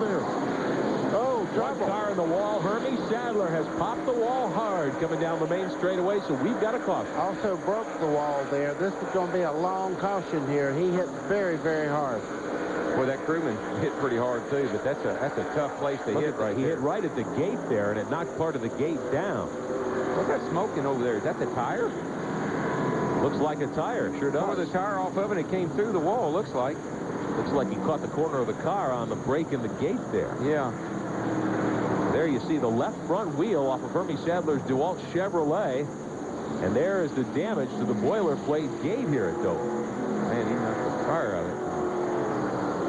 there. Oh, trouble. One car in the wall. Hermie Sadler has popped the wall hard coming down the main straightaway, so we've got a caution. Also broke the wall there. This is going to be a long caution here. He hit very, very hard. Well, that crewman hit pretty hard, too, but that's a tough place to hit right He there. hit right at the gate there, and it knocked part of the gate down. What's that smoking over there? Is that the tire? Looks like a tire. Sure does. Tore the tire off of it. It came through the wall, looks like. Looks like he caught the corner of the car on the brake in the gate there. Yeah. There you see the left front wheel off of Hermie Sadler's DeWalt Chevrolet. And there is the damage to the boilerplate gate here at Dover. Man, he knocked the fire out of it.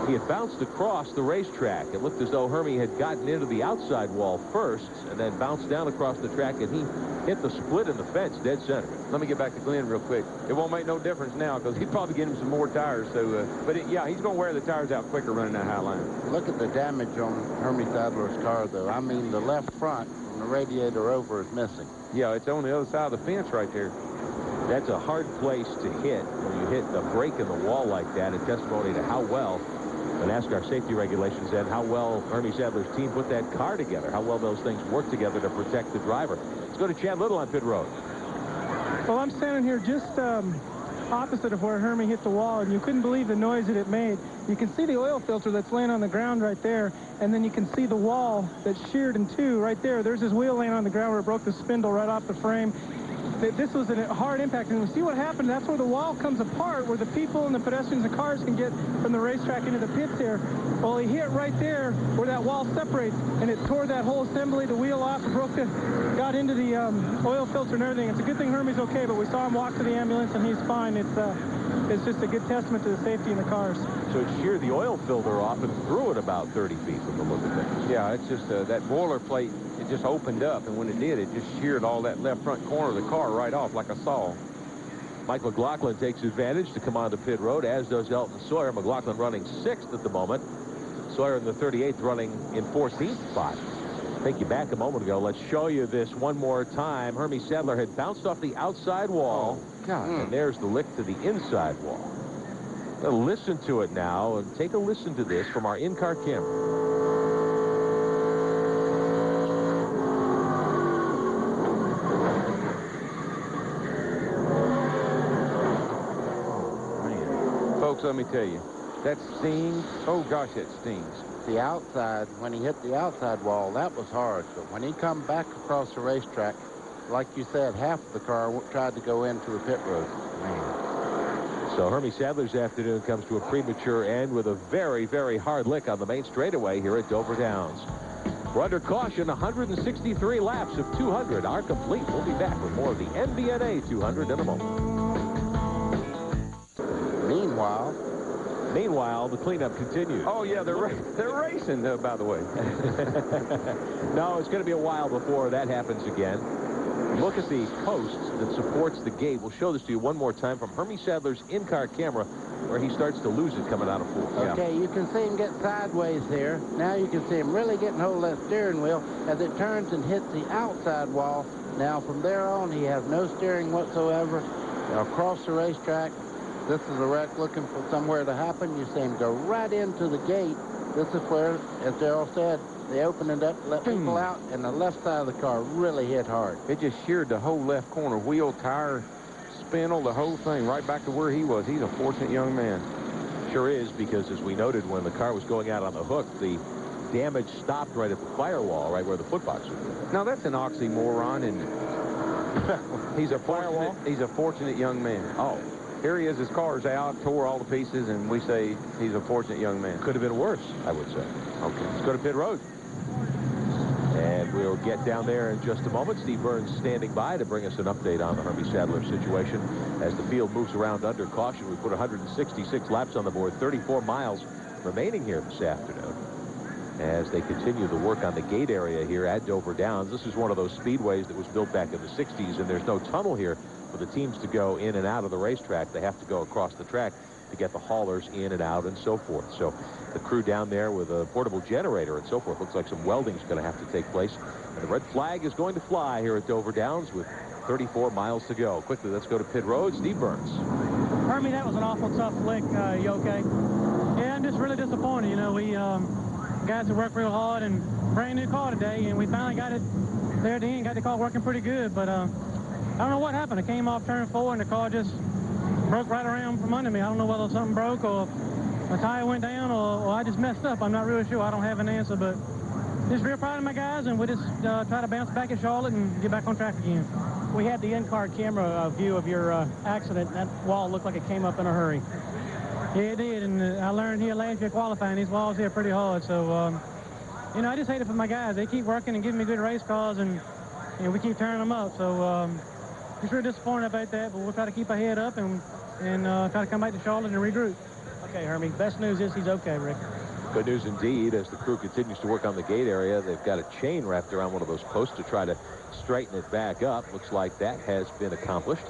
He had bounced across the racetrack. It looked as though Hermie had gotten into the outside wall first and then bounced down across the track, and he hit the split in the fence dead center. Let me get back to Glenn real quick. It won't make no difference now because he'd probably get him some more tires. So, yeah, he's going to wear the tires out quicker running that high line. Look at the damage on Hermie Sadler's car, though. I mean, the left front from the radiator over is missing. Yeah, it's on the other side of the fence right there. That's a hard place to hit when you hit the break in the wall like that, a testimony to how well the NASCAR safety regulations and how well Hermie Sadler's team put that car together, how well those things work together to protect the driver. Let's go to Chad Little on pit road. Well, I'm standing here just opposite of where Hermie hit the wall, and you couldn't believe the noise that it made. You can see the oil filter that's laying on the ground right there, and then you can see the wall that's sheared in two right there. There's his wheel laying on the ground where it broke the spindle right off the frame. This was a hard impact, and we see what happened. That's where the wall comes apart, where the people and the pedestrians and cars can get from the racetrack into the pits here. Well, he hit right there where that wall separates, and it tore that whole assembly, the wheel off, got into the oil filter and everything. It's a good thing Hermie's okay, but we saw him walk to the ambulance, and he's fine. It's just a good testament to the safety in the cars. So it sheared the oil filter off and threw it about 30 feet from the look of things. Yeah, it's just that boilerplate, it just opened up, and when it did, it just sheared all that left front corner of the car right off like a saw. Mike McLaughlin takes advantage to come onto pit road, as does Elton Sawyer. McLaughlin running 6th at the moment. Sawyer in the 38th running in 14th spot. Take you back a moment ago. Let's show you this one more time. Hermie Sadler had bounced off the outside wall. Oh, God. And there's the lick to the inside wall. Now listen to it now, and take a listen to this from our in-car camera. Folks, let me tell you, that stings. Oh, gosh, that stings. The outside, when he hit the outside wall, that was hard. But when he come back across the racetrack, like you said, half of the car tried to go into the pit road. Man. So Hermie Sadler's afternoon comes to a premature end with a very, very hard lick on the main straightaway here at Dover Downs. We're under caution. 163 laps of 200 are complete. We'll be back with more of the NBNA 200 in a moment. Meanwhile, the cleanup continues. Oh, yeah, they're racing, by the way. No, it's going to be a while before that happens again. Look at the post that supports the gate. We'll show this to you one more time from Hermie Sadler's in-car camera, where he starts to lose it coming out of fourth. Okay, you can see him get sideways here. Now you can see him really getting hold of that steering wheel as it turns and hits the outside wall. Now from there on, he has no steering whatsoever. Across the racetrack, this is a wreck looking for somewhere to happen. You see him go right into the gate. This is where, as Darrell said, they opened it up, let people out, and the left side of the car really hit hard. It just sheared the whole left corner, wheel, tire, spindle, the whole thing, right back to where he was. He's a fortunate young man. Sure is, because as we noted, when the car was going out on the hook, the damage stopped right at the firewall, right where the footbox was. Now, that's an oxymoron, and he's a fortunate young man. Oh. Here he is, his car's out, tore all the pieces, and we say he's a fortunate young man. Could have been worse, I would say. Okay, let's go to pit road. And we'll get down there in just a moment. Steve Burns standing by to bring us an update on the Hermie Sadler situation. As the field moves around under caution, we put 166 laps on the board, 34 miles remaining here this afternoon. As they continue the work on the gate area here at Dover Downs. This is one of those speedways that was built back in the 60s, and there's no tunnel here for the teams to go in and out of the racetrack. They have to go across the track to get the haulers in and out and so forth. So the crew down there with a portable generator and so forth. Looks like some welding is going to have to take place. And the red flag is going to fly here at Dover Downs with 34 miles to go. Quickly, let's go to pit road. Steve Burns. Hermie, that was an awful tough lick, you okay? Yeah, I'm just really disappointed. You know, we got guys have worked real hard and brand new car today, and we finally got it there at the end, got the car working pretty good, but I don't know what happened. I came off turn 4 and the car just broke right around from under me. I don't know whether something broke or my tire went down or I just messed up. I'm not really sure. I don't have an answer, but just real proud of my guys, and we just try to bounce back at Charlotte and get back on track again. We had the in-car camera view of your accident. That wall looked like it came up in a hurry. Yeah, it did, and I learned here last year qualifying. These walls here are pretty hard, so, you know, I just hate it for my guys. They keep working and giving me good race cars, and we keep turning them up, so just real disappointed about that, but we'll try to keep our head up and try to come back to Charlotte and regroup. Okay, Hermie, best news is he's okay, Rick. Good news indeed. As the crew continues to work on the gate area, they've got a chain wrapped around one of those posts to try to straighten it back up. Looks like that has been accomplished.